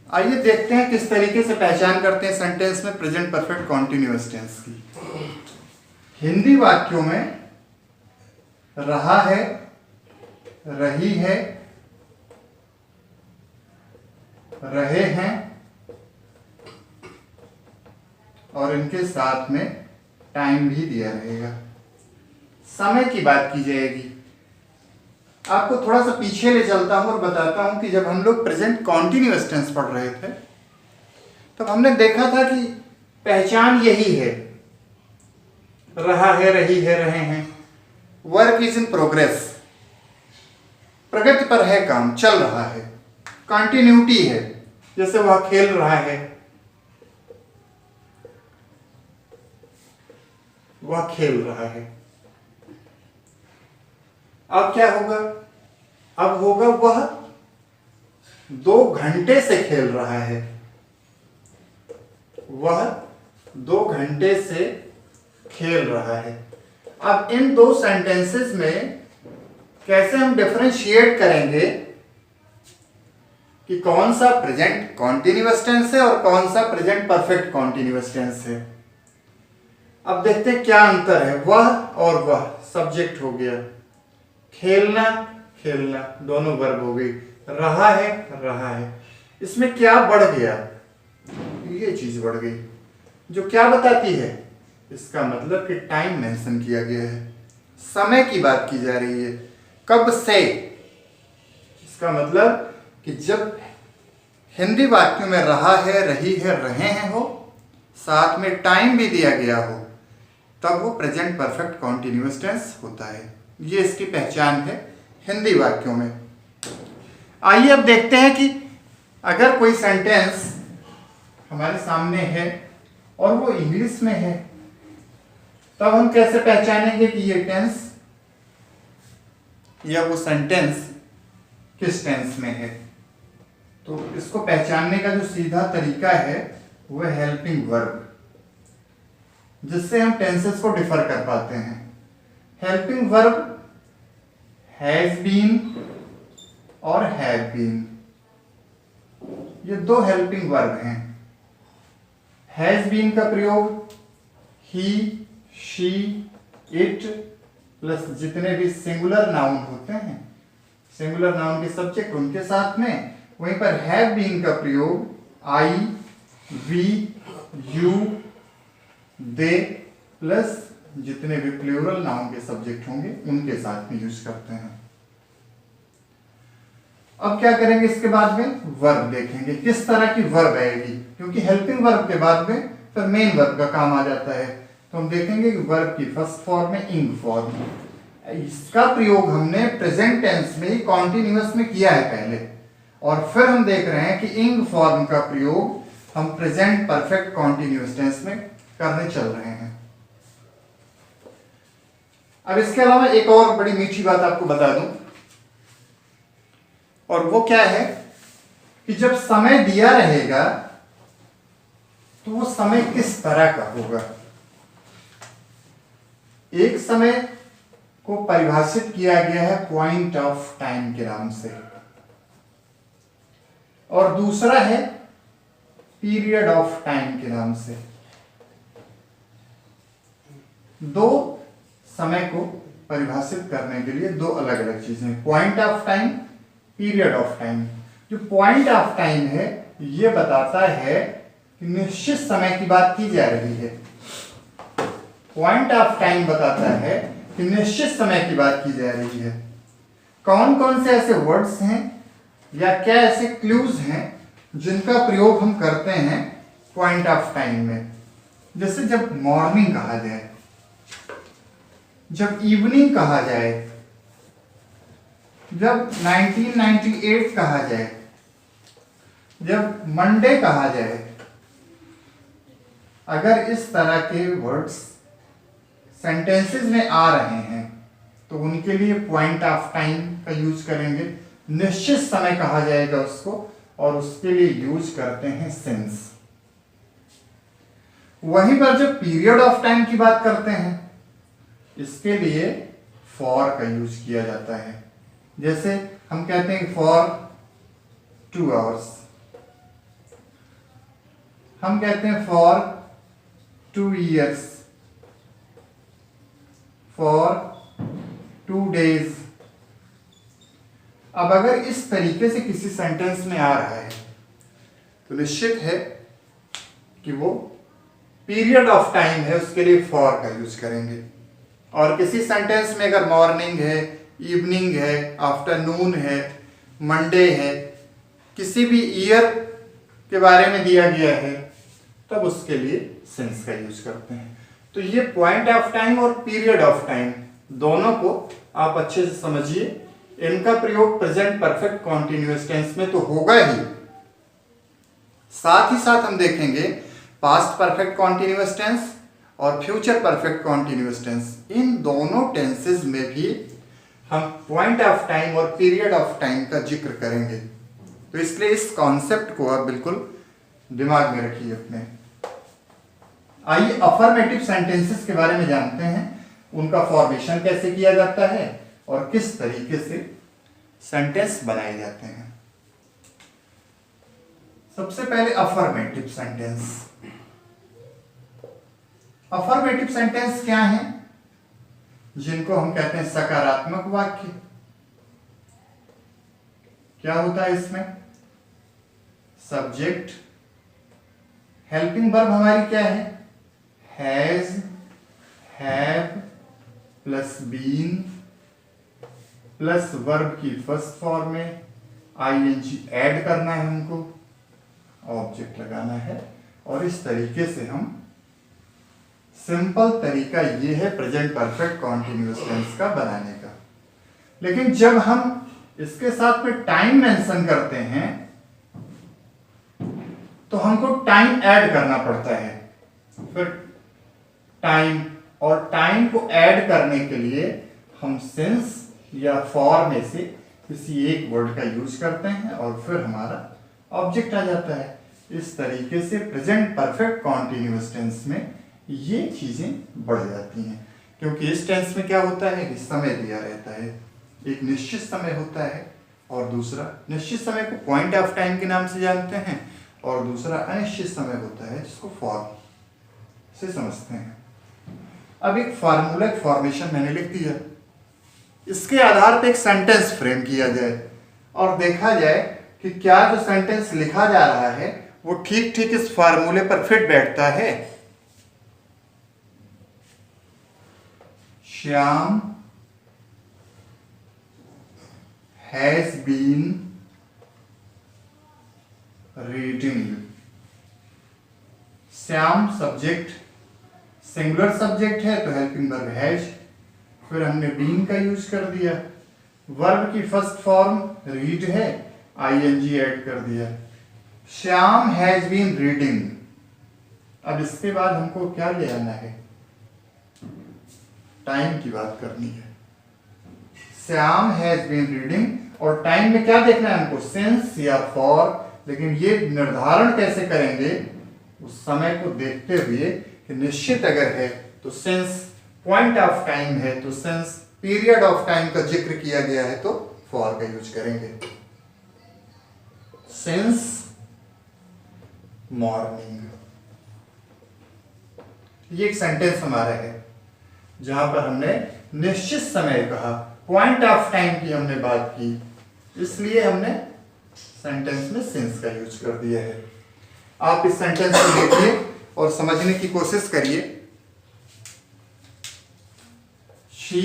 आइए देखते हैं किस तरीके से पहचान करते हैं सेंटेंस में प्रेजेंट परफेक्ट कॉन्टिन्यूअस टेंस की। हिंदी वाक्यों में रहा है, रही है, रहे हैं और इनके साथ में टाइम भी दिया रहेगा। समय की बात की जाएगी। आपको थोड़ा सा पीछे ले चलता हूं और बताता हूं कि जब हम लोग प्रेजेंट कॉन्टिन्यूअस टेंस पढ़ रहे थे तो हमने देखा था कि पहचान यही है, रहा है, रही है, रहे हैं। वर्क इज इन प्रोग्रेस, प्रगति पर है काम, चल रहा है। कंटिन्यूटी है, जैसे वह खेल रहा है, वह खेल रहा है। अब क्या होगा? अब होगा वह 2 घंटे से खेल रहा है, वह 2 घंटे से खेल रहा है। अब इन 2 सेंटेंसेस में कैसे हम डिफरेंशिएट करेंगे कि कौन सा प्रेजेंट कॉन्टिन्यूअस टेंस है और कौन सा प्रेजेंट परफेक्ट कॉन्टिन्यूअस टेंस है। अब देखते हैं क्या अंतर है। वह और वह सब्जेक्ट हो गया, खेलना खेलना दोनों वर्ब हो गई, रहा है रहा है। इसमें क्या बढ़ गया? ये चीज बढ़ गई जो क्या बताती है? इसका मतलब कि टाइम मेंशन किया गया है, समय की बात की जा रही है। कब से? इसका मतलब कि जब हिंदी वाक्यों में रहा है, रही है, रहे हैं हो, साथ में टाइम भी दिया गया हो, तब वो प्रेजेंट परफेक्ट कॉन्टिन्यूअस टेंस होता है। ये इसकी पहचान है हिंदी वाक्यों में। आइए अब देखते हैं कि अगर कोई सेंटेंस हमारे सामने है और वो इंग्लिश में है, तब हम कैसे पहचानेंगे कि ये टेंस या वो सेंटेंस किस टेंस में है। तो इसको पहचानने का जो सीधा तरीका है वो है हेल्पिंग वर्ब, जिससे हम टेंसेस को डिफर कर पाते हैं। हेल्पिंग वर्ब हैज बीन और हैव बीन, ये 2 हेल्पिंग वर्ब हैं। हैज बीन का प्रयोग ही, शी, इट प्लस जितने भी सिंगुलर नाउन होते हैं, सिंगुलर नाउन के सब्जेक्ट उनके साथ में। वहीं पर हैव बीन का प्रयोग आई, वी, यू, दे प्लस जितने भी प्लूरल नाउन के सब्जेक्ट होंगे उनके साथ में यूज करते हैं। अब क्या करेंगे? इसके बाद में वर्ब देखेंगे किस तरह की वर्ब आएगी, क्योंकि हेल्पिंग वर्ब के बाद में फिर मेन वर्ब का काम आ जाता है। तो हम देखेंगे कि वर्ब की फर्स्ट फॉर्म में इंग फॉर्म, इसका प्रयोग हमने प्रेजेंट टेंस में कॉन्टिन्यूअस में किया है पहले, और फिर हम देख रहे हैं कि इंग फॉर्म का प्रयोग हम प्रेजेंट परफेक्ट कॉन्टिन्यूअस टेंस में करने चल रहे हैं। अब इसके अलावा एक और बड़ी मीठी बात आपको बता दूं, और वो क्या है कि जब समय दिया रहेगा तो वो समय किस तरह का होगा। एक समय को परिभाषित किया गया है पॉइंट ऑफ टाइम के नाम से, और दूसरा है पीरियड ऑफ टाइम के नाम से। 2 समय को परिभाषित करने के लिए 2 अलग अलग चीजें, point of time, period of time. जो पॉइंट ऑफ टाइम है ये बताता है कि निश्चित समय की बात की जा रही है। पॉइंट ऑफ टाइम बताता है कि निश्चित समय की बात की जा रही है। कौन कौन से ऐसे वर्ड्स हैं या क्या ऐसे क्लूज हैं जिनका प्रयोग हम करते हैं पॉइंट ऑफ टाइम में। जैसे जब मॉर्निंग कहा जाए, जब इवनिंग कहा जाए, जब 1998 कहा जाए, जब मंडे कहा जाए, अगर इस तरह के वर्ड्स सेंटेंसेस में आ रहे हैं तो उनके लिए पॉइंट ऑफ टाइम का यूज करेंगे। निश्चित समय कहा जाएगा उसको, और उसके लिए यूज करते हैं सिंस। वहीं पर जब पीरियड ऑफ टाइम की बात करते हैं इसके लिए फॉर का यूज किया जाता है। जैसे हम कहते हैं फॉर 2 आवर्स, हम कहते हैं फॉर 2 years, फॉर 2 days। अब अगर इस तरीके से किसी सेंटेंस में आ रहा है तो निश्चित है कि वो पीरियड ऑफ टाइम है, उसके लिए फॉर का यूज करेंगे। और किसी सेंटेंस में अगर मॉर्निंग है, इवनिंग है, आफ्टरनून है, मंडे है, किसी भी ईयर के बारे में दिया गया है, तब उसके लिए सिंस का यूज करते हैं। तो ये पॉइंट ऑफ टाइम और पीरियड ऑफ टाइम दोनों को आप अच्छे से समझिए। इनका प्रयोग प्रेजेंट परफेक्ट कॉन्टिन्यूअस टेंस में तो होगा ही, साथ ही साथ हम देखेंगे पास्ट परफेक्ट कॉन्टिन्यूअस टेंस और फ्यूचर परफेक्ट कॉन्टिन्यूअस टेंस। इन दोनों टेंसेस में भी हम पॉइंट ऑफ टाइम और पीरियड ऑफ टाइम का जिक्र करेंगे। तो इसलिए इस कॉन्सेप्ट को आप बिल्कुल दिमाग में रखिए अपने। आइए अफर्मेटिव सेंटेंसेस के बारे में जानते हैं, उनका फॉर्मेशन कैसे किया जाता है और किस तरीके से सेंटेंस बनाए जाते हैं। सबसे पहले अफर्मेटिव सेंटेंस। अफर्मेटिव सेंटेंस क्या है? जिनको हम कहते हैं सकारात्मक वाक्य। क्या होता है इसमें? सब्जेक्ट, हेल्पिंग वर्ब हमारी क्या है? Has, have plus been plus verb की फर्स्ट फॉर्म में आईएनजी ऐड करना है हमको, ऑब्जेक्ट लगाना है। और इस तरीके से हम, सिंपल तरीका ये है प्रेजेंट परफेक्ट कॉन्टिन्यूअस टेंस का बनाने का। लेकिन जब हम इसके साथ में टाइम मेंशन करते हैं तो हमको टाइम ऐड करना पड़ता है। फिर टाइम, और टाइम को ऐड करने के लिए हम सिंस या फॉर में से किसी एक वर्ड का यूज करते हैं और फिर हमारा ऑब्जेक्ट आ जाता है। इस तरीके से प्रेजेंट परफेक्ट कॉन्टिन्यूअस टेंस में ये चीजें बढ़ जाती हैं, क्योंकि इस टेंस में क्या होता है कि समय दिया रहता है। एक निश्चित समय होता है और दूसरा, निश्चित समय को पॉइंट ऑफ टाइम के नाम से जानते हैं और दूसरा अनिश्चित समय होता है जिसको फॉर से समझते हैं। अब एक फार्मूला, एक फॉर्मेशन मैंने लिख दिया, इसके आधार पर एक सेंटेंस फ्रेम किया जाए और देखा जाए कि क्या जो सेंटेंस लिखा जा रहा है वो ठीक ठीक इस फार्मूले पर फिट बैठता है। Shyam has been reading। Shyam subject, singular subject है तो हेल्पिंग वर्ब हैज, फिर हमने बीन का यूज कर दिया। वर्ब की फर्स्ट फॉर्म रीड है, आईएनजी ऐड कर दिया। Shyam has been reading. अब इसके बाद हमको क्या ले आना है? टाइम की बात करनी है। श्याम हैज बीन रीडिंग, और टाइम में क्या देखना है हमको? सिंस या फॉर। लेकिन ये निर्धारण कैसे करेंगे? उस समय को देखते हुए कि निश्चित अगर है तो सिंस, पॉइंट ऑफ टाइम है तो सिंस, पीरियड ऑफ टाइम का जिक्र किया गया है तो फॉर का यूज करेंगे। सिंस मॉर्निंग, ये एक सेंटेंस हमारा है जहां पर हमने निश्चित समय कहा, पॉइंट ऑफ टाइम की हमने बात की, इसलिए हमने सेंटेंस में सिंस का यूज कर दिया है। आप इस सेंटेंस को देखिए और समझने की कोशिश करिए। She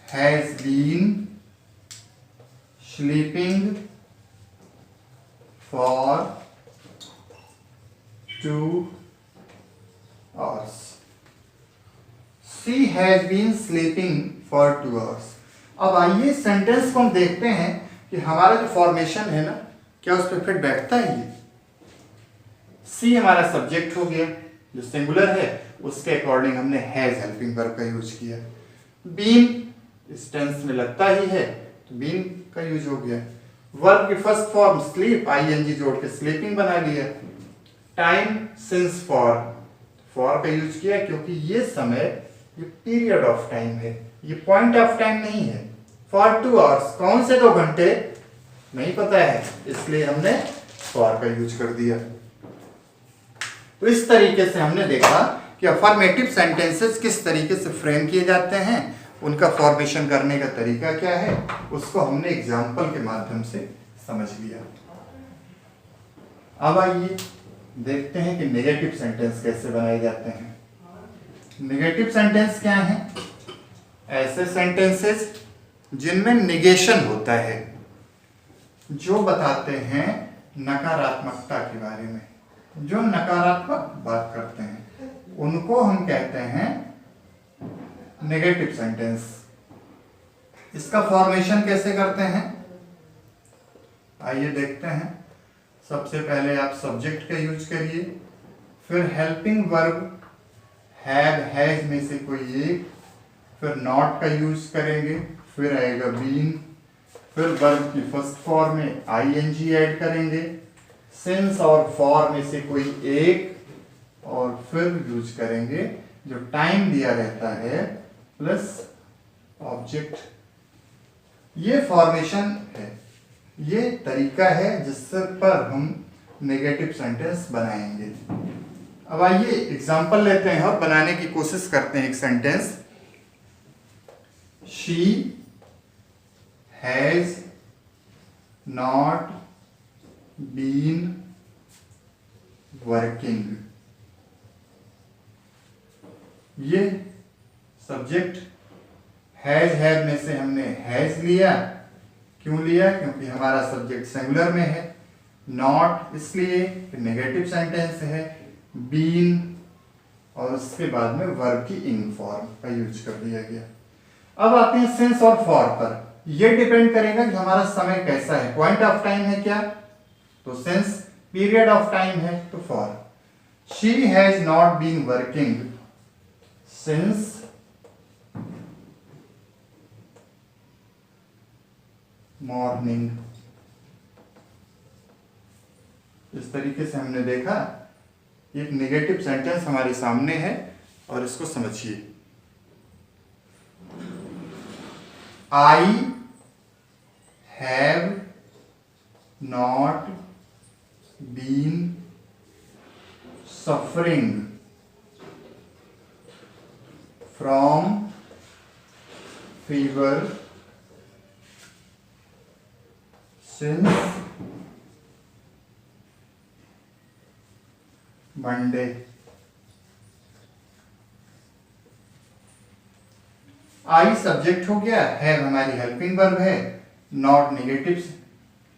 has been sleeping for 2 hours। She has been sleeping for 2 hours। अब आइए सेंटेंस को हम देखते हैं कि हमारा जो फॉर्मेशन है ना, क्या उस पर फिट बैठता है ये। सी हमारा सब्जेक्ट हो गया जो सिंगुलर है, उसके अकॉर्डिंग हमने हैज हेल्पिंग वर्ब का यूज किया। बीन इस टेंस में लगता ही है तो बीन का यूज हो गया। वर्ब की फर्स्ट फॉर्म स्लीप, आईएनजी जोड़ के स्लीपिंग बना लिया। टाइम सिंस फॉर का यूज किया क्योंकि ये समय, ये पीरियड ऑफ टाइम है, ये पॉइंट ऑफ टाइम नहीं है। फॉर 2 hours, कौन से 2 घंटे नहीं पता है, इसलिए हमने फॉर का यूज कर दिया। तो इस तरीके से हमने देखा कि अफर्मेटिव सेंटेंसेस किस तरीके से फ्रेम किए जाते हैं, उनका फॉर्मेशन करने का तरीका क्या है, उसको हमने एग्जाम्पल के माध्यम से समझ लिया। अब आइए देखते हैं कि नेगेटिव सेंटेंस कैसे बनाए जाते हैं। नेगेटिव सेंटेंस क्या है? ऐसे सेंटेंसेस जिनमें निगेशन होता है, जो बताते हैं नकारात्मकता के बारे में, जो नकारात्मक बात करते हैं, उनको हम कहते हैं नेगेटिव सेंटेंस। इसका फॉर्मेशन कैसे करते हैं, आइए देखते हैं। सबसे पहले आप सब्जेक्ट का यूज करिए, फिर हेल्पिंग वर्ब हैव हैज में से कोई एक, फिर नॉट का यूज करेंगे, फिर आएगा बीन, फिर वर्ब की फर्स्ट फॉर्म में आईएनजी ऐड करेंगे, सिंस और फॉर में से कोई एक, और फिर यूज करेंगे जो टाइम दिया रहता है प्लस ऑब्जेक्ट। ये फॉर्मेशन है, ये तरीका है जिससे पर हम नेगेटिव सेंटेंस बनाएंगे। अब आइए एग्जांपल लेते हैं और बनाने की कोशिश करते हैं एक sentence. She has not been working. ये सब्जेक्ट हैज हैव में से हमने हैज लिया, क्यों लिया? क्योंकि हमारा सब्जेक्ट सिंगुलर में है। नॉट इसलिए नेगेटिव सेंटेंस है। बीन और उसके बाद में वर्ब की इन फॉर्म का यूज कर दिया गया। अब आते हैं सिंस और फॉर पर। यह डिपेंड करेगा कि हमारा समय कैसा है, पॉइंट ऑफ टाइम है क्या, तो सिंस, पीरियड ऑफ टाइम है तो for. She has not been working since morning. इस तरीके से हमने देखा एक नेगेटिव सेंटेंस हमारे सामने है और इसको समझिए। I have not been suffering from fever since Monday. I subject हो गया, हैव हमारी हेल्पिंग वर्ब है, नॉट नेगेटिव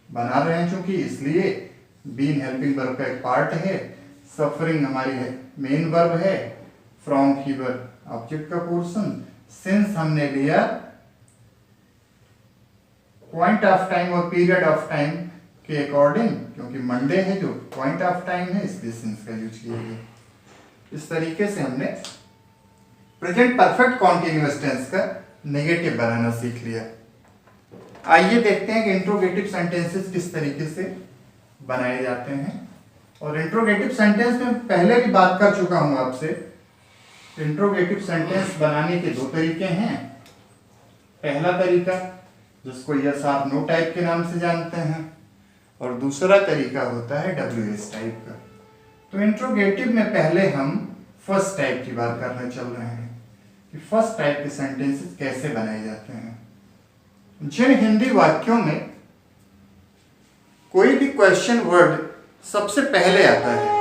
बना रहे हैं चूंकि, इसलिए बीन हेल्पिंग वर्ब का एक पार्ट है, सफरिंग हमारी मेन वर्ब है, फ्रॉम फीवर ऑब्जेक्ट का पोर्शन, सिंस हमने लिया पॉइंट ऑफ टाइम और पीरियड ऑफ टाइम के अकॉर्डिंग, क्योंकि मंडे है जो पॉइंट ऑफ टाइम है, इसलिए सिंस का यूज किया गया। इस तरीके से हमने प्रेजेंट परफेक्ट कॉन्टिन्यूअस टेंस का नेगेटिव बनाना सीख लिया। आइए देखते हैं कि इंट्रोगेटिव सेंटेंसेस किस तरीके से बनाए जाते हैं। और इंट्रोगेटिव सेंटेंस में पहले भी बात कर चुका हूं आपसे। इंट्रोगेटिव सेंटेंस बनाने के दो तरीके हैं। पहला तरीका जिसको यस आर नो टाइप के नाम से जानते हैं, और दूसरा तरीका होता है WS टाइप का। तो इंट्रोगेटिव में पहले हम फर्स्ट टाइप की बात करने चल रहे हैं कि फर्स्ट टाइप के सेंटेंसेस कैसे बनाए जाते हैं। जिन हिंदी वाक्यों में कोई भी क्वेश्चन वर्ड सबसे पहले आता है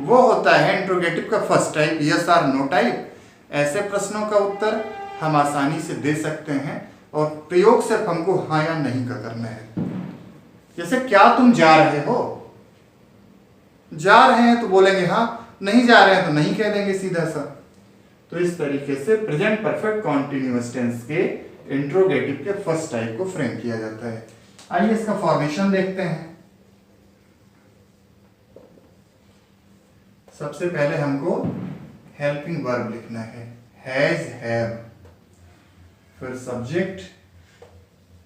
वो होता है इंट्रोगेटिव का first type, yes or no type. ऐसे प्रश्नों का उत्तर हम आसानी से दे सकते हैं और प्रयोग सिर्फ हमको हाँ या नहीं का करना है। जैसे क्या तुम जा रहे हो, जा रहे हैं तो बोलेंगे हाँ, नहीं जा रहे हैं तो नहीं कह देंगे सीधा सा। तो इस तरीके से प्रेजेंट परफेक्ट कॉन्टिन्यूअस टेंस के इंट्रोगेटिव के फर्स्ट टाइप को फ्रेम किया जाता है। आइए इसका फॉर्मेशन देखते हैं। सबसे पहले हमको हेल्पिंग वर्ब लिखना है, हैज हैव, फिर सब्जेक्ट,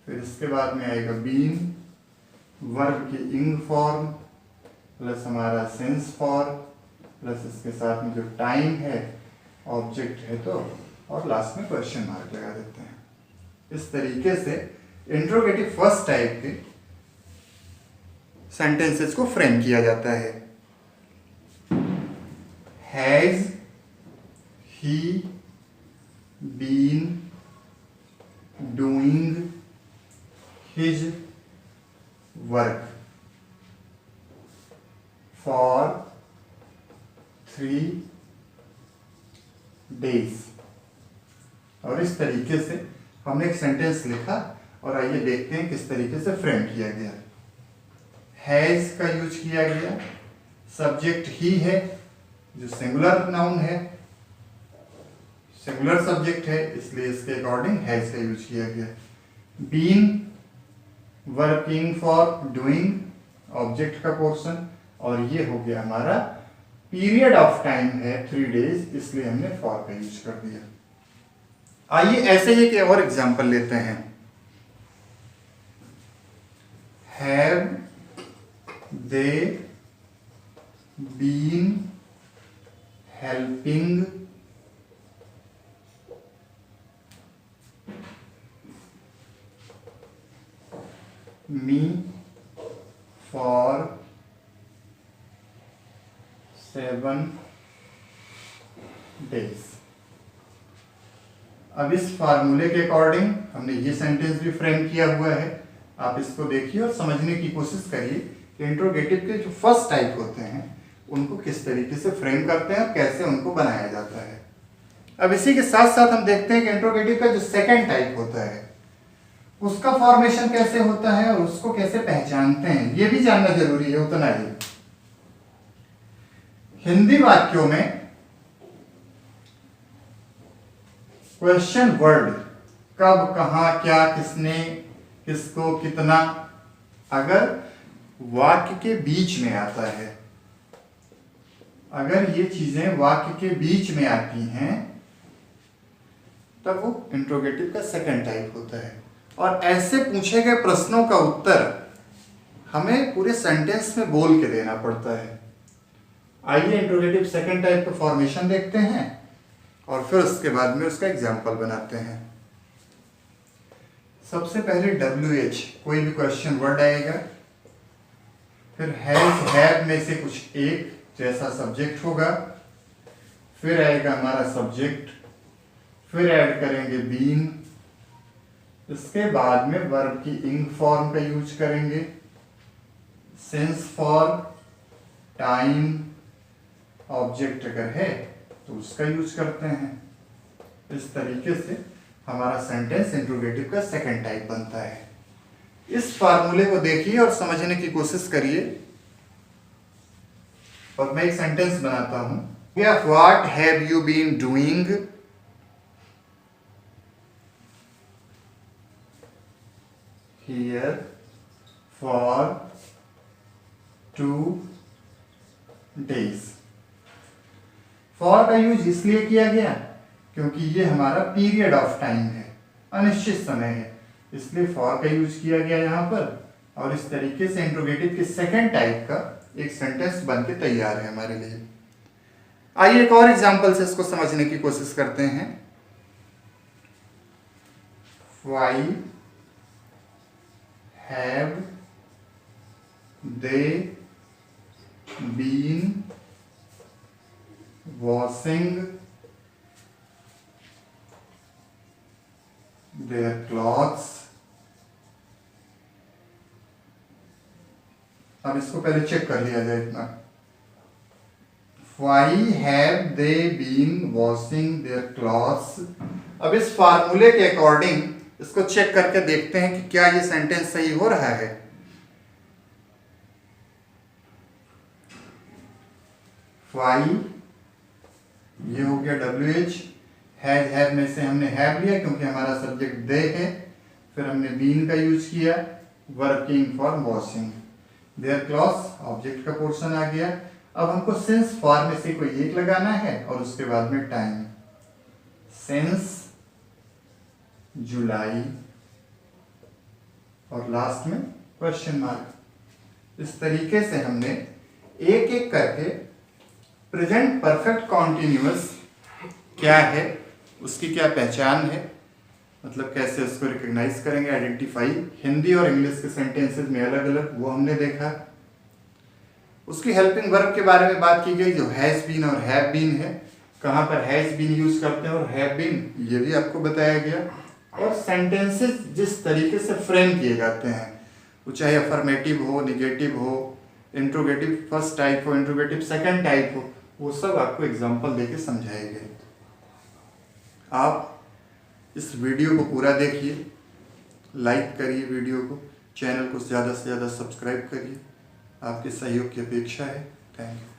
फिर इसके बाद में आएगा बीन, वर्ब की इंग फॉर्म प्लस हमारा सिंस फॉर प्लस इसके साथ में जो टाइम है ऑब्जेक्ट है तो, और लास्ट में क्वेश्चन मार्क लगा देते हैं। इस तरीके से इंट्रोगेटिव फर्स्ट टाइप के सेंटेंसेस को फ्रेम किया जाता है। Has he been doing his work for 3 days। और इस तरीके से हमने एक सेंटेंस लिखा और आइए देखते हैं किस तरीके से फ्रेम किया गया। हैज का यूज किया गया, सब्जेक्ट ही है जो सिंगुलर नाउन है, सिंगुलर सब्जेक्ट है इसलिए इसके अकॉर्डिंग हैज का यूज किया गया। Been working for doing object का पोर्शन, और ये हो गया हमारा पीरियड ऑफ टाइम है 3 days इसलिए हमने फॉर का यूज कर दिया। आइए ऐसे ही एक और एग्जांपल लेते हैं। Have they been helping me for 7 days। अब इस फार्मूले के अकॉर्डिंग हमने ये सेंटेंस भी फ्रेम किया हुआ है। आप इसको देखिए और समझने की कोशिश करिए कि इंट्रोगेटिव के जो फर्स्ट टाइप होते हैं उनको किस तरीके से फ्रेम करते हैं और कैसे उनको बनाया जाता है। अब इसी के साथ साथ हम देखते हैं कि इंट्रोगेटिव का जो सेकंड टाइप होता है उसका फॉर्मेशन कैसे होता है और उसको कैसे पहचानते हैं, ये भी जानना जरूरी है उतना ही। हिंदी वाक्यों में क्वेश्चन वर्ड कब, कहां, क्या, किसने, किसको, कितना अगर वाक्य के बीच में आता है, अगर ये चीजें वाक्य के बीच में आती हैं तब वो इंट्रोगेटिव का सेकंड टाइप होता है। और ऐसे पूछे गए प्रश्नों का उत्तर हमें पूरे सेंटेंस में बोल के देना पड़ता है। आइए इंट्रोगेटिव सेकंड टाइप का फॉर्मेशन देखते हैं और फिर उसके बाद में उसका एग्जाम्पल बनाते हैं। सबसे पहले WH कोई भी क्वेश्चन वर्ड आएगा, फिर हैज हैव में से कुछ एक जैसा सब्जेक्ट होगा, फिर आएगा हमारा सब्जेक्ट, फिर ऐड करेंगे बीन, इसके बाद में वर्ब की इंग फॉर्म का यूज करेंगे, सिंस फॉर, टाइम, ऑब्जेक्ट अगर है तो उसका यूज करते हैं। इस तरीके से हमारा सेंटेंस इंट्रोगेटिव का सेकंड टाइप बनता है। इस फार्मूले को देखिए और समझने की कोशिश करिए। और मैं एक सेंटेंस बनाता हूं, what have you been doing here for 2 days। For का यूज इसलिए किया गया क्योंकि ये हमारा पीरियड ऑफ टाइम है, अनिश्चित समय है, इसलिए फॉर का यूज किया गया यहां पर। और इस तरीके से इंट्रोगेटिव के सेकंड टाइप का एक सेंटेंस बन के तैयार है हमारे लिए। आइए एक और एग्जांपल से इसको समझने की कोशिश करते हैं। Why have they been washing their clothes। अब इसको पहले चेक कर लिया जाए इतना। Why have they been washing their clothes? अब इस फार्मूले के अकॉर्डिंग इसको चेक करके देखते हैं कि क्या ये सेंटेंस सही हो रहा है। Why ये हो गया WH, हैज हैव में से हमने हैव लिया क्योंकि हमारा सब्जेक्ट दे है, फिर हमने बीन का यूज किया, working for washing their clothes, object का पोर्शन आ गया। अब हमको सिंस फॉर में से कोई एक लगाना है और उसके बाद में टाइम, सिंस जुलाई और लास्ट में क्वेश्चन मार्क। इस तरीके से हमने एक एक करके प्रेजेंट परफेक्ट कॉन्टिन्यूअस क्या है, उसकी क्या पहचान है, मतलब कैसे उसको रिकॉग्नाइज करेंगे, आइडेंटिफाई, हिंदी और इंग्लिश के सेंटेंसेस में अलग अलग, वो हमने देखा। उसकी हेल्पिंग वर्ब के बारे में बात की गई जो हैज बीन और हैव बीन है, कहाँ पर हैज बीन यूज करते हैं और हैव बीन ये भी आपको बताया गया। और सेंटेंसेस जिस तरीके से फ्रेम किए जाते हैं, वो चाहे अफर्मेटिव हो, निगेटिव हो, इंट्रोगेटिव फर्स्ट टाइप हो, इंट्रोगेटिव सेकंड टाइप हो, वो सब आपको एग्जांपल देके समझाए गए। आप इस वीडियो को पूरा देखिए, लाइक करिए वीडियो को, चैनल को ज़्यादा से ज़्यादा सब्सक्राइब करिए। आपके सहयोग की अपेक्षा है। Thank you.